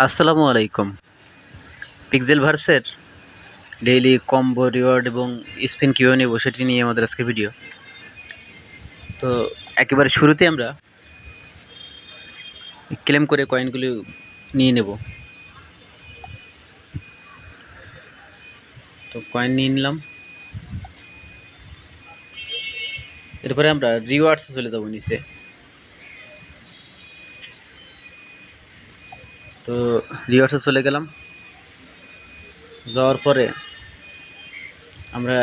আসসালামু আলাইকুম। Pixel ভার্সের daily combo reward এবং স্পিন কীভাবে নেব সেটি নিয়ে আমাদের আজকের ভিডিও। তো একেবারে শুরুতে আমরা ক্লেম করে কয়েনগুলি নিয়ে নেব। তো কয়েন নিয়ে নিলাম, এরপরে আমরা রিওয়ার্ডসে চলে যাব নিচে। তো রিওয়ার্ডসে চলে গেলাম, যাওয়ার পরে আমরা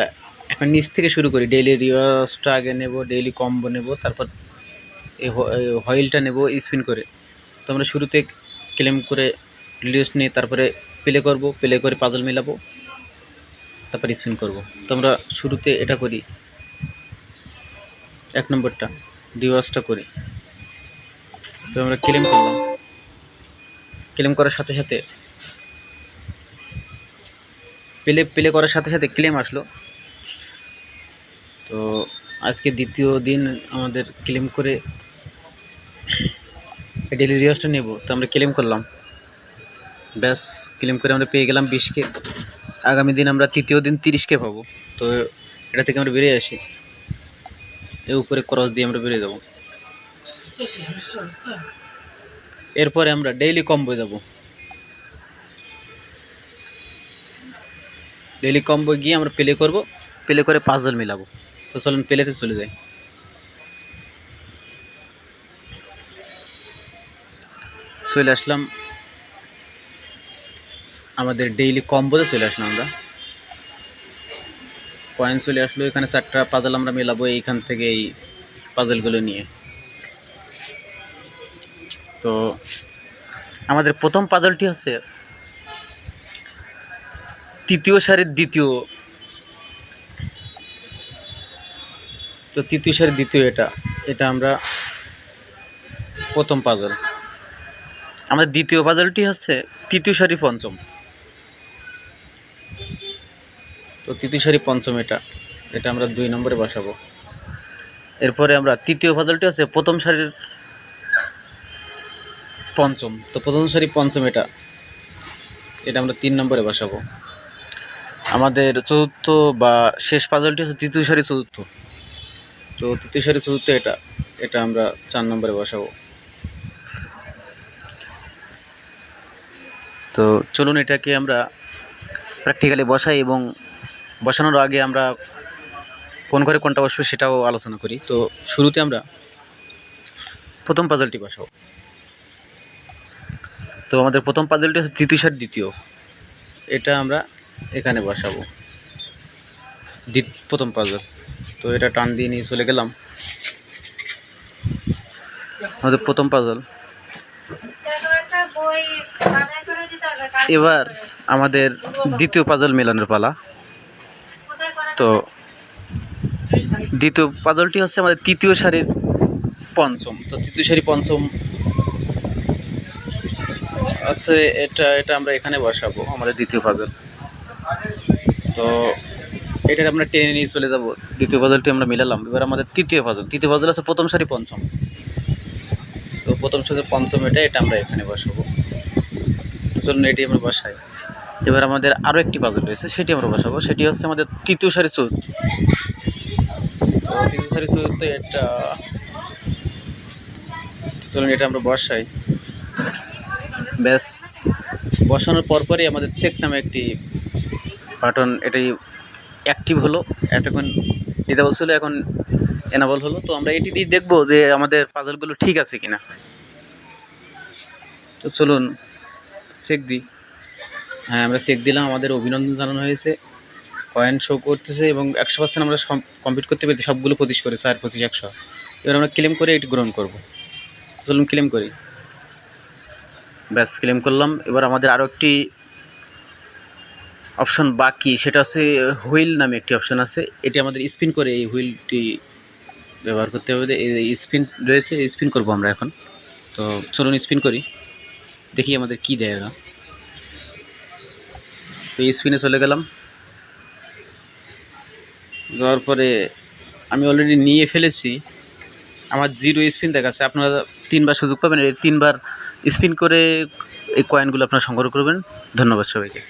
এখন নিচ থেকে শুরু করি। ডেইলি রিওয়ার্ডসটা আগে নেব, ডেইলি কম্বো নেব, তারপর এই হয়েলটা নেব স্পিন করে। তো আমরা শুরুতে ক্লেম করে রিলিজ নিয়ে তারপরে প্লে করব, প্লে করে পাজল মেলাবো, তারপর স্পিন করব। তো আমরা শুরুতে এটা করি, 1 নম্বরটা রিওয়ার্ডসটা করি। তো আমরা ক্লেম করলাম, ক্লেম করার সাথে সাথে প্লে করার সাথে সাথে ক্লেম আসলো। তো আজকে দ্বিতীয় দিন আমাদের ক্লেম করে ডেইলি রিওয়ার্ডসটা নেব। তো আমরা ক্লেম করলাম, ব্যাস ক্লেম করে আমরা পেয়ে গেলাম 20K। আগামী দিন আমরা তৃতীয় দিন 30K পাবো। তো এটা থেকে আমরা বেরিয়ে আসি, এর উপরে ক্রস দিয়ে আমরা বেরিয়ে যাব। এরপরে আমরা ডেইলি কম্বো যাব। ডেইলি কম্বো গিয়ে আমরা প্লে করব, প্লে করে পাজল মিলাবো। তো চলুন প্লেতে চলে যাই। চলে আসলাম আমাদের ডেইলি কম্বোতে, চলে আসলাম আমরা। কয়েন চলে আসলো, এখানে 4টা পাজল আমরা মেলাবো এইখান থেকে, এই পাজলগুলো নিয়ে। তো আমাদের প্রথম পাজলটি হচ্ছে তৃতীয় সারির দ্বিতীয়। তো তৃতীয় সারির দ্বিতীয়, এটা আমরা প্রথম পাজল। আমাদের দ্বিতীয় পাজলটি হচ্ছে তৃতীয় সারি পঞ্চম। তো তৃতীয় সারি পঞ্চম, এটা আমরা 2 নম্বরে বসাবো। এরপরে আমরা তৃতীয় পাজলটি হচ্ছে প্রথম সারির পঞ্চম। তো প্রথম সারি পঞ্চম, এটা আমরা 3 নম্বরে বসাবো। আমাদের চতুর্থ বা শেষ পাজলটি হচ্ছে তৃতীয় সারি চতুর্থ। তো তৃতীয় সারি চতুর্থ, এটা আমরা 4 নম্বরে বসাবো। তো চলুন এটাকে আমরা প্র্যাকটিক্যালি বসাই এবং বসানোর আগে আমরা কোন ঘরে কোনটা বসবে সেটাও আলোচনা করি। তো শুরুতে আমরা প্রথম পাজলটি বসাবো। তো আমাদের প্রথম পাজলটি হচ্ছে তৃতীয় সারি দ্বিতীয়, এটা আমরা এখানে বসাবো, প্রথম পাজল। তো এটা টান দিয়ে নিয়ে চলে গেলাম আমাদের প্রথম পাজল। এবার আমাদের দ্বিতীয় পাজল মেলানোর পালা। তো দ্বিতীয় পাজলটি হচ্ছে আমাদের তৃতীয় সারির পঞ্চম। তো তৃতীয় সারি পঞ্চম আছে, এটা আমরা এখানে বসাবো, আমাদের দ্বিতীয় পাজল। তো এটা আমরা টেনে নিয়ে চলে যাব। দ্বিতীয় পাজলটি আমরা মিলালাম। এবার আমাদের তৃতীয় পাজল আছে প্রথম সারি পঞ্চম। তো প্রথম সারি পঞ্চম, এটা আমরা এখানে বসাবো। চলুন এটি আমরা বসাই। এবার আমাদের আরও একটি পাজল রয়েছে, সেটি আমরা বসাবো। সেটি হচ্ছে আমাদের তৃতীয় সারি চতুর্থ। তো তৃতীয় সারি চতুর্থ, চলুন এটা আমরা বসাই। ব্যাস বসানোর পরপরই আমাদের চেক নামে একটি বাটন, এটাই অ্যাক্টিভ হলো। এতক্ষণ ডিসেবল ছিল, এখন এনাবল হলো। তো আমরা এটি দিয়ে দেখবো যে আমাদের পাজলগুলো ঠিক আছে কিনা। তো চলুন চেক দিই। হ্যাঁ, আমরা চেক দিলাম, আমাদের অভিনন্দন জানানো হয়েছে, কয়েন শো করতেছে এবং 100% আমরা কমপ্লিট করতে পেরেছি। সবগুলো 25 করে, 4, 25, 100। এবার আমরা ক্লেম করে এটি গ্রহণ করব। চলুন ক্লেম করি। ব্যাস ক্লেম করলাম। এবার আমাদের আরও একটি অপশন বাকি, সেটা হচ্ছে হুইল নামে একটি অপশন আছে। এটি আমাদের স্পিন করে এই হুইলটি ব্যবহার করতে হবে। এই স্পিন রয়েছে, স্পিন করব আমরা এখন। তো চলুন স্পিন করি, দেখি আমাদের কি দেয় না। তো স্পিনে চলে গেলাম, যাওয়ার পরে আমি অলরেডি নিয়ে ফেলেছি, আমার 0 স্পিন দেখাচ্ছে। আপনারা 3বার সুযোগ পাবেন, 3বার স্পিন করে এই কয়েনগুলো আপনারা সংগ্রহ করবেন। ধন্যবাদ সবাইকে।